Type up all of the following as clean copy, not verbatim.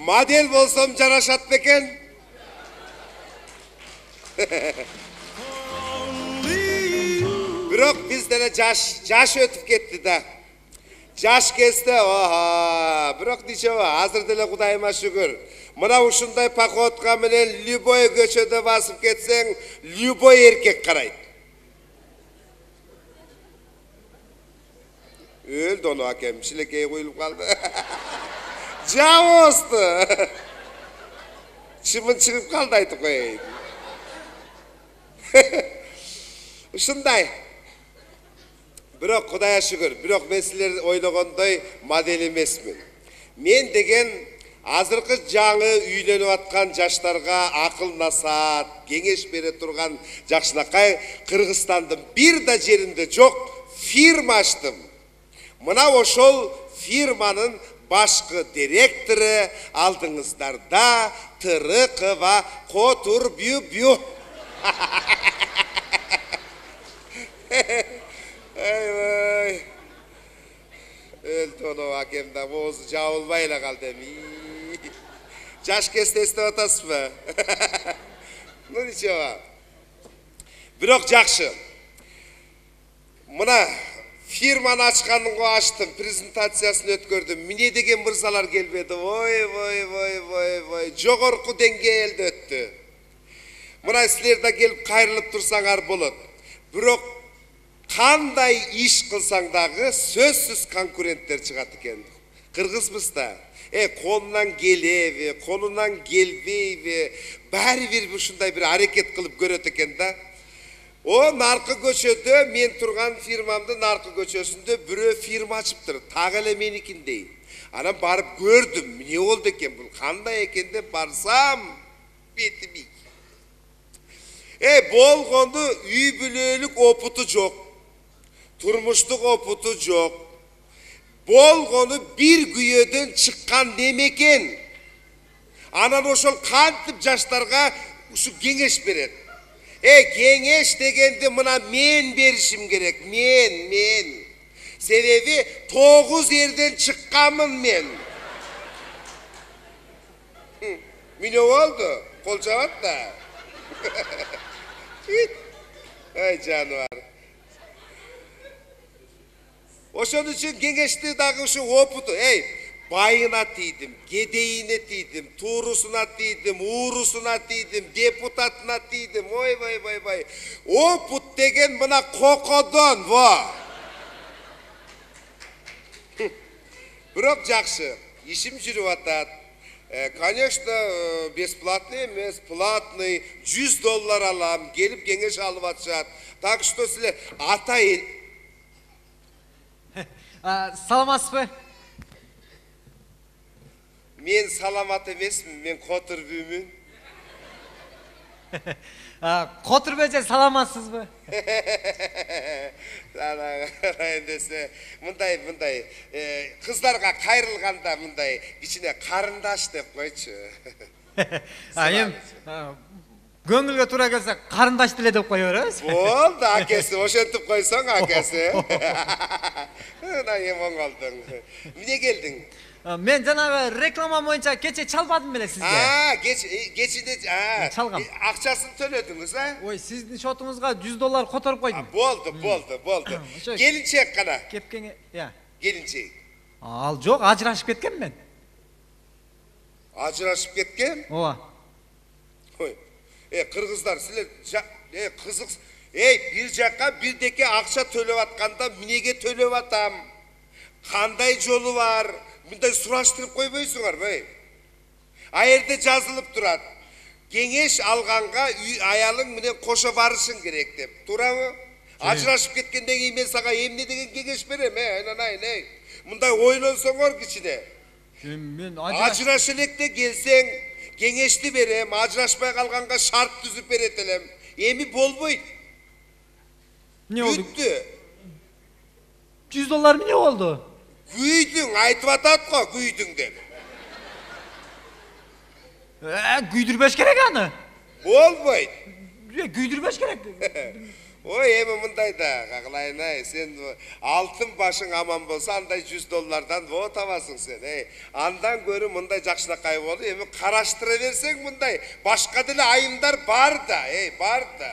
Model bolsam jaraşat beken. Biroq bizden jaş ötüp ketdi da. Jaş kesdi, oha. Biroq neçe va, hazır dele Kudayıma şükür. Mına uşunday pakotka menen Lüboy köçöde basıp ketsen, Lüboy erkek karaydı. Öldü onu hakem, şilekeye koyulup kaldı. Javozdu. Çımın çıkıp kaldı aytıp koyaydı. Uşunday. Biroq Kudaya şükür, biroq men sizler oylagonday model emesmin. Men degen azırkı жаңы үйленіп atkan жаштарга акыл насаат, кеңеш бере турган жакшынакай Кыргызстандын бир да жеринде жок фирма аштым. Мына ошол фирманын башкы директору алдыңыздарда Тырыкова Котурбю. Ай. Öldü onu hakemde, boğazı cavulmayla kaldı. Jaş kesti estep atasız mı? Ne neçe var? Biroq жақшы. Mına firmanı açkanını açtım, prezentasyasını ötkürdüm. Mine degen mırzalar gelmedi. Vay. Jogorku dengelde öttü. Mına sizler de gelip kayrılıp tursaňar bolat. Biroq kanday iş kılsaң dağı sözsüz konkurentler çıgat eken. Kırgızbız da. Kolundan gelevi, kolundan gelbevi, bari bir şunday bir hareket kılıp göröt eken da. O narkı köçödö, men turgan firmamda narkı köçösünde bürö firma açıptır. Tağele menikin deyin. Anam barıp gördüm, ne oldu eken bu? Kanday eken de barsam betimi. Bolgondu üy bülölük oputu jok. Turmuşluk oputu jok. Bolgonu bir güyödön çıkkan nemeken. Anan oşol kantip jaşlarga şu kengeş beret. Kengeş degende mına men berişim gerek. Men. Sebebi 9 yerden çıkkamın men. Mine oldu? Kol cevap da. Ay canıvar. Oşun için gençliği dağı şu oputu. Bayına tiydim, gedeyine tiydim, tuğrusuna tiydim, uğrusuna tiydim, deputatına tiydim. Vay. Oput degen buna kokodon, va. Biroq жақшы, işim жүрүп атат. Конечно, бесплатный эмес, платный, $100 алам, келип кеңеш алып атышат. Так что силер атайын. Саламатсыз бе? Мен саламат емесмін, мен Котурбюмүн. Котурбе же саламатсыз бе? Десе, мындай, кыздарга кайрылганда мындай ичине карындаш деп койчу. Эми көңүлгө туура келсе карындаш деле деп кое беребиз. Болду, акеси, ошентип койсоң акеси. Мына эми оңолдуң. Эмне келдиң? Мен жанагы реклама боюнча кече чалбадым беле сизге. Кечинде чалгам. Акчасын төлөдүңүз, Ой, сиздин шотуңузга $100 которуп койдум. Болду. Келинчек кана. Кепкене, Келинчек. Ал жок, ажырашып кеткен мен. Ажырашып кеткен? Ооба. Кыргыздар, силер кызык. Bir жакка бирдеке акча төлөп атканда минеге төлөп атам. Кандай жолу бар? Мындай сураштырып койбойсуңар бай. Аерде жазылып турат. Кеңеш алганга аялың менен кошо барышың керек деп. Туурабы? Ажырашып кеткенден кийин мен сага эмне деген кеңеш берем, айнанай. Мындай ойлонсоңор кичине. Мен ажыраша электе келсең, кеңешти берем, ажырашпай калганга шарт түзүп берет элем. Эми болбойт. Не oldu? Бүттү. $100 эмне болду? Күйдүң, айтып атат го, күйдүң деп. Күйдүрбөш керек аны. Болбойт. Күйдүрбөш керек. Ой, эми мындай да, кагылайын ай, сен алтын башың аман болса, андай $100 во табасың сен. Андан көрү мындай жакшынакай болуп, эми караштыра берсең мындай башка деле айымдар бар да, бар да.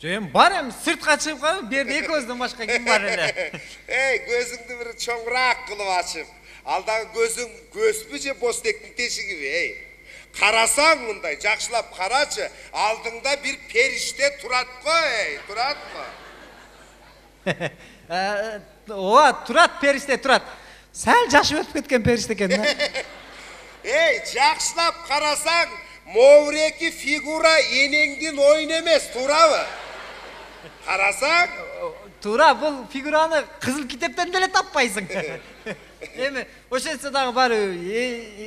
Эми бар эми сыртка чыгып калып, берде экөөбүздөн башка ким бар эле? Көзүңдү бир чоңураак кылып ачып, алдагы көзүң көзбү же бостектин тешигиби, Карасаң мындай, жакшылап карачы, алдыңда бир периште турат кой, туратпы? Ооба, турат, периште турат. Сәл жашып өтүп кеткен периште экен да. Жакшылап карасаң, моуреки фигура энеңдин ойун эмес, турабы? Карасаң? Тура, бул фигураны кызыл китептен деле таппайсың. Эми ошентсе дагы баары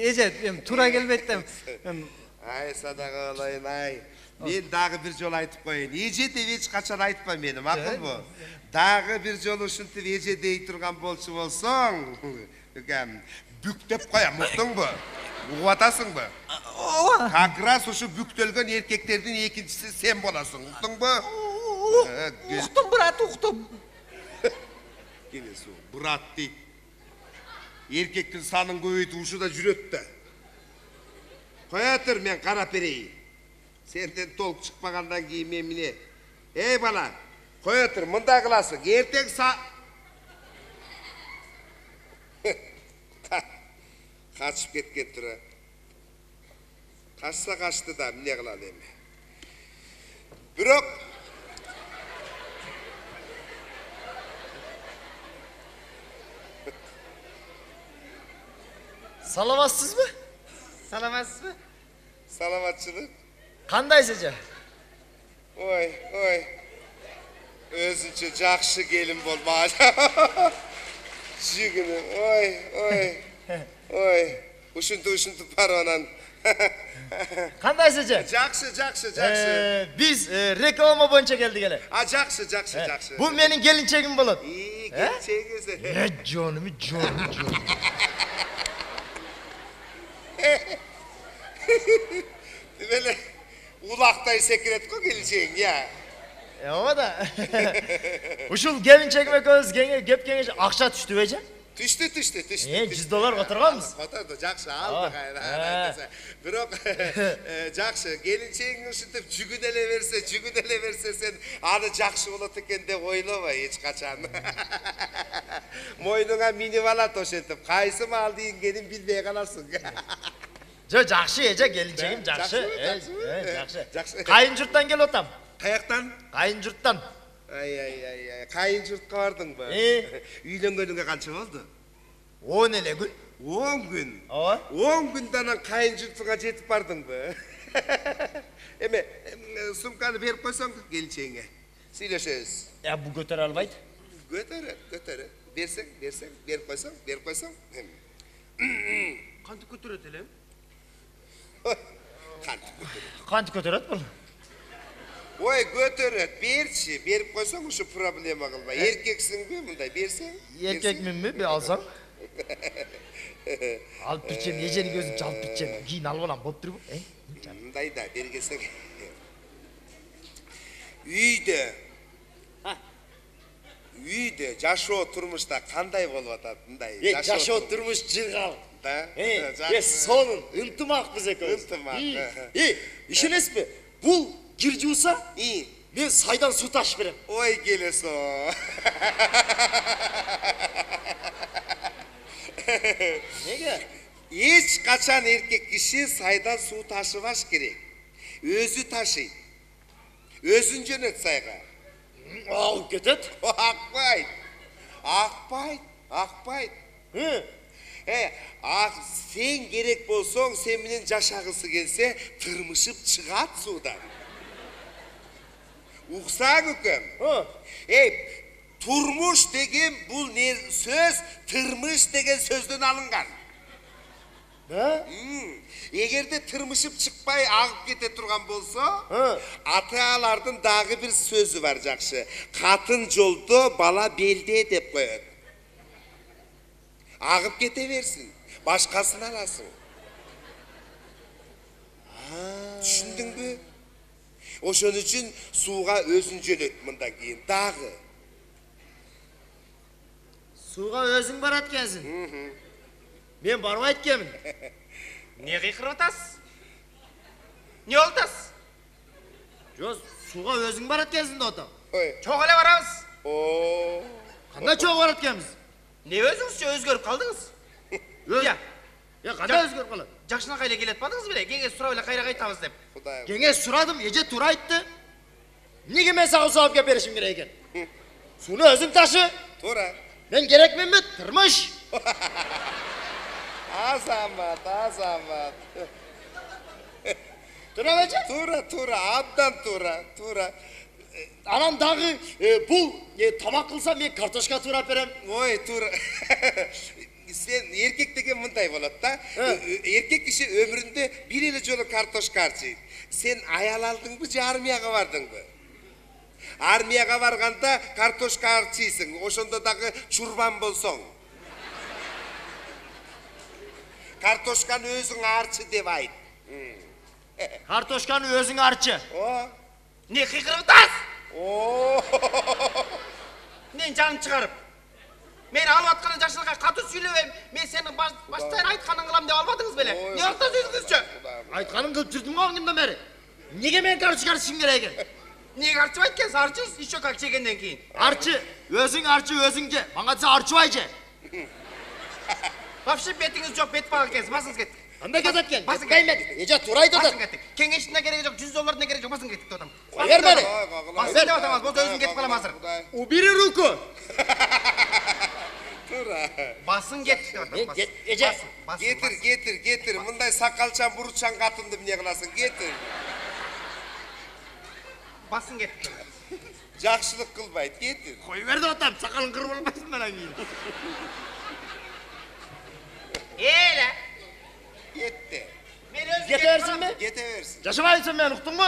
эже туура келбейт деп. Ай, садага болайын ай. Мен дагы бир жолу айтып коеюн. Эже деп эч качан айтпа мени, макулбу? Дагы бир жолу ушинтип эже дей турган болчу болсоң, бүктөп коем, уктуңбу? Угуп атасыңбы? Ооба. Как раз ушу бүктөлгөн эркектердин экинчиси сен болосуң, уктуңбу? Уктум, брат, уктум. Келесу, брат дейт. Эркектин санын көбөйтүп ушуда жүрөт да. Коя тур, мен карап берейин. Сенден толук чыкпагандан кийин мен міне. Эй бала, коя тур, мындай кыласың. Эртең качып кеткен тура. Качса качты да, эмне кылат эми. Бирок Саламатсызбы? Саламатсызбы? Саламатчылык. Кандайсыз эже? Ой, өзүнчө жакшы келин болмак. Жигини, ой. Ушинтип бар анан. Кандайсыз эже? Жакшы. Биз реклама боюнча келдик эле. Жакшы. Бул менин келинчегим болот. Келинчегиңиз. Жоным. Демеле улактай секирет го келинчегиң, я. Ооба да. Ушул келинчегим экөөбүз кеп кеңеш акча түштүбү эже? Түштү. $100 которганбыз. Которду, жакшы, алдык. Бирок жакшы, келинчегиң ушинтип жүгүн эле берсе, сен аны жакшы болот экен деп ойлоба эч качан. Мойнуңа минип алат ошентип, кайсы маал ийингенин билбей каласың. Жакшы эже, келинчегим жакшы. Жакшы. Кайын журттан келип атам. Каяктан? Кайын журттан. Ай, кайын журтка бардыңбы? Үйлөнгөнүңө канча болду? 10 эле күн. 10 күн. Ооба. 10 күндөн анан кайын журтуңа жетип бардыңбы? Эме, сумканы берип койсоң келинчегиңе. Сүйлөшөбүз. Бул көтөрө албайт. Көтөрө. Берсең, берип койсоң. Кантип көтөрөт элем? Кантип көтөрөт бул? Ой, көтөрөт, берчи, берип койсоң ушу проблема кылма. Эркексиңби, мындай берсең? Эркекминби, алсаң? Алып бичем, эженин көзүн жалп бичем. Кийин алып алам, болуп турбу? Мындай да бергесең. Үйдө жашоо турмушта кандай болуп атат? Мындай жашоо турмуш жыргал. Да? Сонун, ынтымакпыз экөөбүз. Ынтымак. Ишенесизби? Бул кир жууса, мен сайдан суу ташып берем. Ой, келесо. Неге? Эч качан эркек киши сайдан суу ташыбаш керек. Өзү ташыйт. Өзүн жөнөт сайга. Алып кетет? Акпайт. Сен керек болсоң, сен менен жашагысы келсе, тырмышып чыгат суудан. Уксаң өкөм. Турмуш деген бул сөз тырмыш деген сөздөн алынган. Эгерде тырмышып чыкпай агып кете турган болсо, ата-аналардын дагы бир сөзү бар жакшы. Катын жолдо, бала белде деп коет. Агып кете берсин, башкасын аласың. Түшүндүңбү? Ошон үчүн сууга өзүн жөнөйт мындан кийин дагы. Суға өзің барат екенсің. Мен бармайт екенмін. Не қиқырып атасыз? Не олтасыз? Жоқ, суға өзің барат екенсің да отам. Ой. Чоқ эле барабыз. О. Қандай чоқ барат екенбіз? Не өзіңізше өзгеріп қалдыңыз? Иә. Я, Қандай өзгеріп қалады? жакшына кайла келет бадыңыз беле? Кеңес сурап эле кайра кайтабыз деп. Кудайым. Кеңес сұрадым, еже тура айтты. Неге мен саған сауап кеп берішім керек екен? Суны өзің ташы. Тура. Мен керек мен бе? Тұрмыш. Азамат, азамат. Тура бәче? Тура, абдан тура. Анам дағы бұл тамақ қылса мен картошка тура берем. Ой, тура. Sen erkek деген мындай болот да. Erkek киши өмүрүндө бир эле жолу картошка арчыйт. Sen аял алдыңбы же армияга бардыңбы? Армияга барганда картошка арчыйсың. Ошондо дагы чурбан болсоң. Картошканы өзүң арчы деп айт. Картошканы өзің арчы. О. Не қиқырып атасыз? О. Мен жаным чыгарып. Мен алып атканы жакшылыкка катуу сүйлөбөйм. Мен сенин баштайын айтканын кылам деп албадыңыз беле? Не актасыз өзүңүзчө? Айтқаным қылып жүрдім ғой күнден бері. Неге мен картошка арчышым керек екен? Неге арчыбайт экенсиз? Арчыңыз еще как жегенден кийин. Арчы, өзің же. Маңа десе арчыбай же. Вообще бетиңиз жок, бет бага экенсиз. Басыңыз кеттик. Қандай кетет екен? Басың Каймен. Еже тура айтып Басың отыр. кеттик. Кеңештин да кереги жок, $100 да кереги жок. Басың кеттик деп атам. Кой бер бери. Басың деп атамыз. Болсо өзүм кетип калам азыр. Убери руку. Тура. Басың кеттик деп атам. Еже. Кетир. Мындай сакалчан, бурутчан катынды эмне кыласың? Кетир. Басың кеттик. Жакшылык кылбайт, кетир. Кой бер деп атам. Сакалың кырып албайсың менен кийин. Эле. Кетти. Мен өзүм Кете берсин бе? Кете берсин. Жашабайсың мен, уктуң му?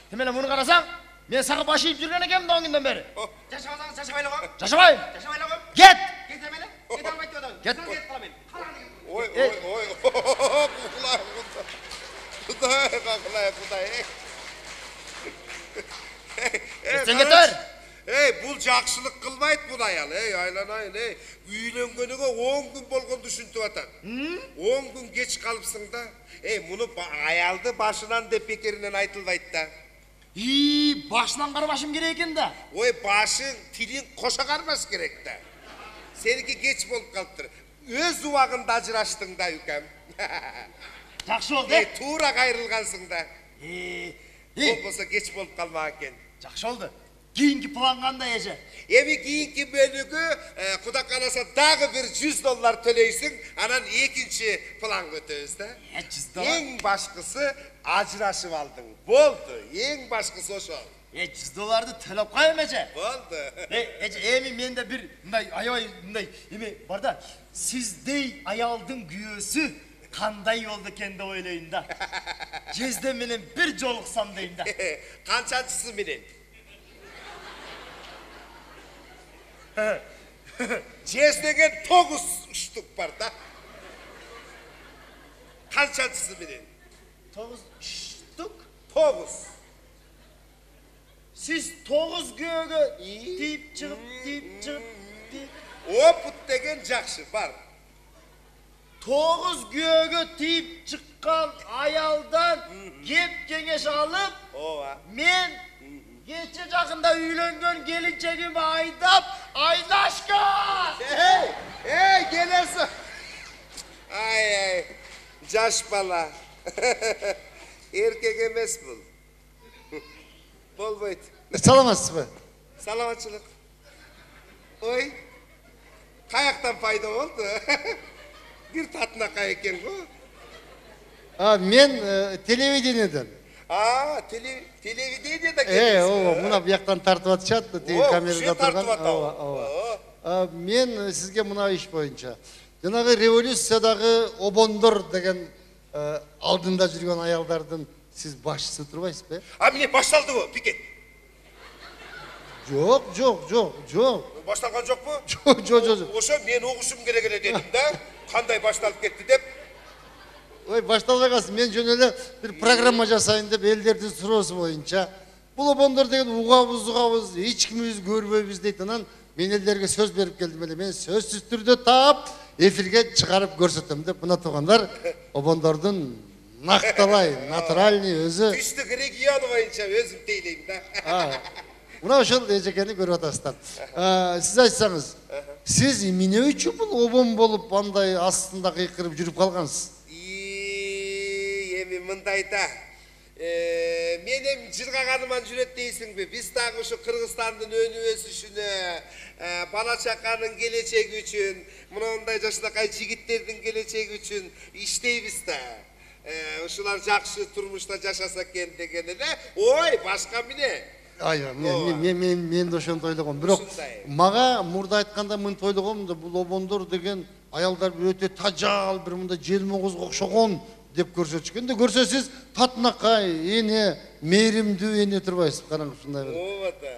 Темеле муну карасаң, мен сага баш ийип жүргөн экенмин да күндөн бери. Жашабасаңыз жашабайлы го. Жашабайм. Жашабайлы го. Кет. Кете меле? Кете албайт деп атам. Кет. Кете калам мен. Ой. Кудай. Сен кете бер. Бул жакшылык кылбайт бул аял. Айланайын, үйлөнгөнүгө 10 күн болгонду түшүнтүп атат. 10 күн кеч калыпсың да. Муну аялды башынан деп бекеринен айтылбайт да. Башынан карбашым керек экен да. Ой, башың, тилиң кошо кармаш керек да. Сеники кеч болуп калыптыр. Өз убагында ажыраштың да, үкем. Жакшы болду. Туура кайрылгансың да. Болбосо кеч болуп калмак экен. Жакшы болду. Кийинки план кандай эже? Эми кийинки бөлүгү Кудай кааласа дагы бир $100 төлөйсүң, анан экинчи планга өтөбүз да. $100? Эң башкысы ажырашып алдың. Болду. Эң башкысы ошол. $100 төлөп коем эже. Болду. Эже, эми менде бир мындай аябай мындай эме бар да. Сиздей аялдын күйөөсү кандай болду экен деп ойлойм да. Жезде менен бир жолуксам дейм да. Канчанчысы менен? Жез деген 9 штук бар да. Канчанчысы менен? 9 штук? 9. Siz 9 göğe deyip çıkıp. Опыт деген жакшы бар. 9 göğe deyip çıkan ayaldan kep kengeş alıp men geçe жақында үйлөнгөн келинчегими айдап айдашка. Келерсің. Ай, жаш бала. Эркек эмес бул. Болбойт. Саламатсыз ба? Саламатчылык. Ой, каяктан пайда болду? Бир татынакай экен го. Мен телевидениеден. Телевидениеда келесиң. Мына бияктан тартып атышат, камерада турган. Мен сизге мына иш боюнча. Жанагы революциядагы обондор деген алдында жүргөн аялдардын сиз башчысы турбайсыз бе? Міне башталдыбы, пикет? Жок. Башталган жокпу? Жок. Ошо мен угушум керек эле дедим да. Кандай башталып кетти деп. Ой, башталбай калсын. Мен жөн эле бир программа жасайын деп элдердин суроосу боюнча Бул обондор деген угабыз, эч кимибиз көрбөйбүз дейт. Анан мен элдерге сөз берип келдим эле. Мен сөзсүз түрдө таап эфирге чыгарып көрсөтөм деп мына туугандар обондордун накталай, натуральный өзү. Түштүк региону боюнча өзүм тейлейм да. Мына ошол эжекени көрүп атасыздар. Сиз айтсаңыз, сиз эмне үчүн бул обон болуп андай астында кыйкырып жүрүп калгансыз? Эми мындай да. Мен эми жыргаганыман жүрөт дейсиңби? Биз дагы ушу Кыргызстандын өнүп өсүшүнө, бала чаканын келечеги үчүн, мындай жаштакай жигиттердин келечеги үчүн иштейбиз да. Ушулар жакшы турмушта жашаса экен деген эле. Ой, башка эмне? Мен да ошентип ойлогом. Бирок мага мурда айтканда мынтип ойлогом да, бул обондор деген аялдар өтө тажал, бир мындай желмогозго окшогон деп көрсөтүшкөн да. Көрсө сиз татынакай, эне, мээримдүү эне турбайсыз. Караңыз ушундай бир. Ооба да.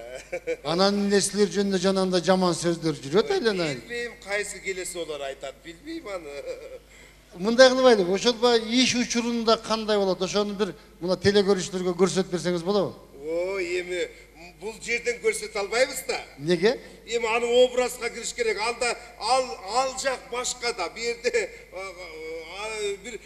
Анан нерселер жөнүндө жанагындай жаман сөздөр жүрөт айланайын. Билбейм кайсы келеси олар айтат, билбейм аны. Мындай кылбайлы, ошол иш учурунда кандай болот? Ошону бир мына телекөрүүчүлөргө көрсөтүп берсеңиз болобу? Эми бул жерден көрсөтө албайбыз да. Неге? Эми аны образга кириш керек. Ал жак башка да. Бу жерде бир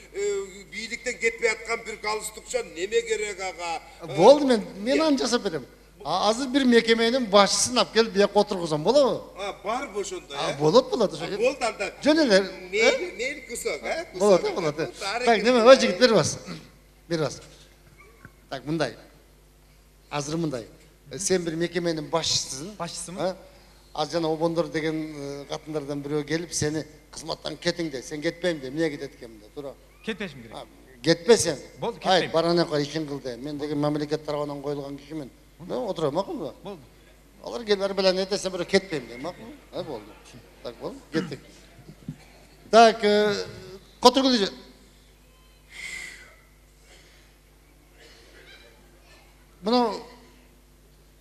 бийликтен кетпей аткан бир галстукчан неме керек ага? Болду, мен аны жасап берем. Азыр бир мекеменин башчысын алып келип бияка отургузам, болобу? Барбы ошондой? Болот, ошо. Болду анда. Жөн эле. Мейли кусок, Болот. Так, неме, ой жигит бери бас. Так, мындай. Азыр мындай. Сен бир мекеменин башчысысың. Башчысымын. Аз жана обондор деген катындардан бирөө келип сени кызматтан кетиң де, сен кетпейм де, эмне кетет экенмин де, туура. Кетпешим керек. Кетпе сен. Болду, кетпейм. Ай, барана кой ишин кыл де. Мен деген мамлекет тарабынан коюлган кишимен. Отура, макулбу? Болду. Алар келер белен этесе бирөө кетпейм де, макул? Болду. Так, болду. Кеттик. Так, Котургул.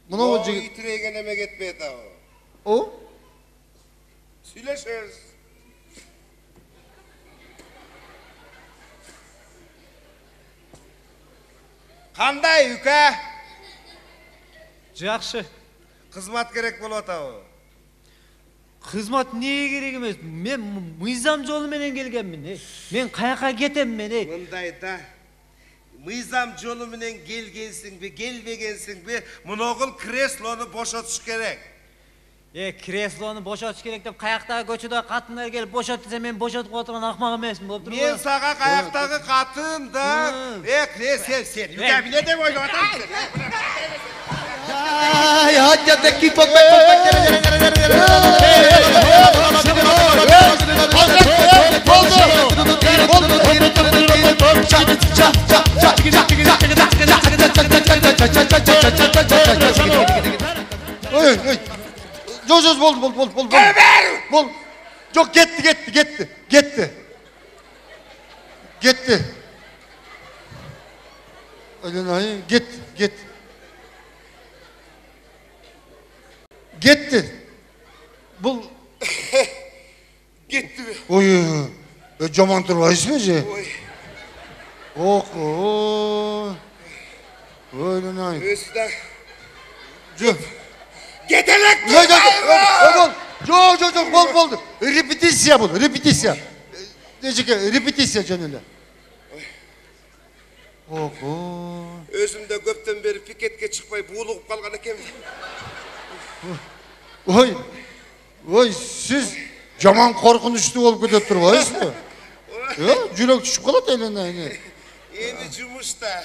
Мына жигит итиреген эме кетпейт ау. О? Сүйлөшөбүз. Кандай үкө? Жакшы. Кызмат керек болуп атабы? Кызмат эмне керек эмес? Мен мыйзам жолу менен келгенмин. Мен каяка кетем мен? Мындай да. Мыйзам жолу менен келгенсиңби, келбегенсиңби, муногул креслону бошотуш керек. Креслону бошотуш керек деп каяктагы көчөдө катындар келип бошот десе мен бошотуп отурган акмак эмесмин болуп турбу? Мен сага каяктагы катын да. Сен үкө биле деп ойлоп атам. Ой. Жоз бол. Бол. Жок, кетти. Айланайын, кетти. Бул Кеттиби? ой, жаман турбайсызбы же? Айланайын. Өстө. Жок. Кетелек. Жок, болду. Репетиция бул, репетиция. Репетиция жөн эле. Өзүмдө көптөн бери пикетке чыкпай буулугуп калган экенмин. Ой, сиз жаман коркунучтуу болуп кетип турбайсызбы? Жүрөк түшүп калат айланайын. Эми жумушта.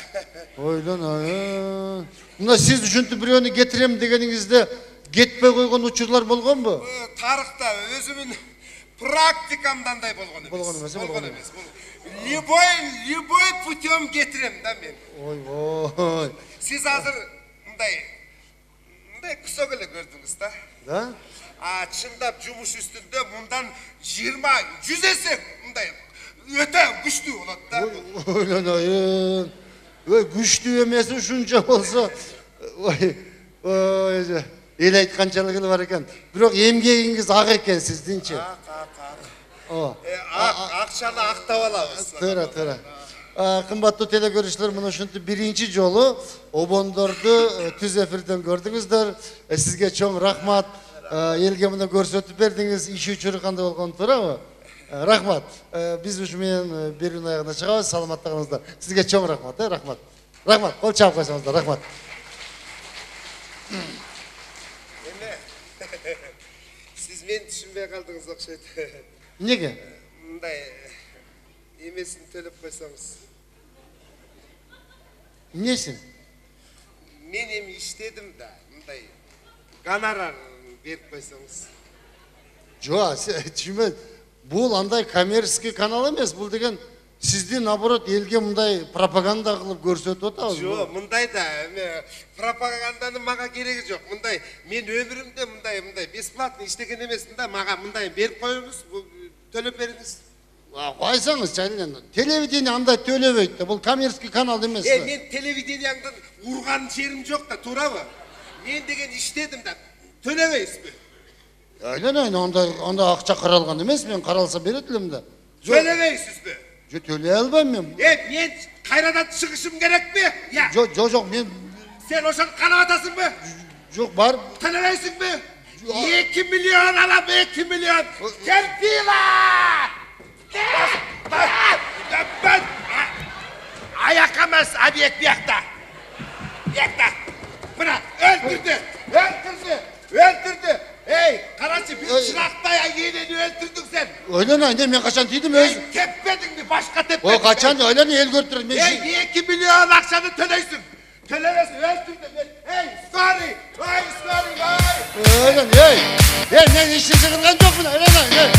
Ойланайын. Мына сиз ушинтип бирөөнү кетирем дегениңизде кетпей койгон учурлар болгонбу? Тарыхта өзүмүн практикамдандай болгон эмес. Любой путем кетирем да мен. Ой. Сиз азыр мындай кусок эле көрдүңүз да. Да? Чындап жумуш үстүндө мындан 20-100 эсе мындай өтө күчтүү болот да. Ойланайын. Күчтүү эмес ушунча болсо. Ой. Эл айтканчалыгы бар экен. Бирок эмгегиңиз ак экен сиздинчи. Акчаны актап алабыз. Туура. Kımbattуу telegörüşler mına uşuntu birinci jolu obondordu tüz efirden gördüңүздөр. Sizge çoğun rahmat. Elge mına görsetip berdiңiz, işi üçürü kандай bolgon tuurabı? Rahmat. Biz uшу менен берүүнүн аягына чыгабыз. Саламаттыгыңыздар. Sizge çoğun rahmat, rahmat. Rahmat. Kol çabuk koysanızlar, rahmat. Siz meni düşünbey kaldınız okşaydı. Nege? Mınдай emesini төлөp koysanız. Nesin? Men эми иштедим да, мындай гонорар берип койсоңуз. Joa, düşünme. Bu андай коммерческий kanal эмес. Бул деген сизди наоборот элге мындай пропаганда кылып көрсөтүп атабыз. Жок, мындай да, пропаганданын мага кереги жок. Мындай мен өмүрүмдө мындай бесплатно иштеген эмесмин да, мага мындай берип коюңуз, төлөп бериңиз. Koysanız çaylan. Televizyon anda төлөбөйт да. Бул коммерческий канал эмес. Мен телевиденияндан урган жерим жок да, туурабы? Мен деген иштедим да, төлөбөйсүзбү? Öyle onda akça karalgan emес, men karalsa berет элем да. Төлөбөйсүзбү? Jo төлөй албайм мен. Мен кайрадан чыгышым керекпи? Жок мен Sen ошону карап атасыңбы? жок бар. Төлөбөйсүңбү? 2 миллион алам, 2 миллион. Терпила! Ben ayak emez, abiyet bir yakta. Bırak, öldürdü. Hey, Karaçı bir çıraktaya yeğenini öldürdün sen. Öyle ne? Men kaçan dedim öz. Tepmedin mi? Başka tepmedin. O kaçan öyle ne el götürür. Hey, 2 milyon akşamı töleysin. Tölemesin, öldürdün. Hey, sorry. Öyle ne? Hey, ne işin çıkırgan yok mu? Öyle ne?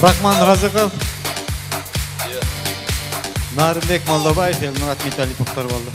Рахман Разыков. Нарынбек Молдобаев, Элмурат Металлиповтор болду.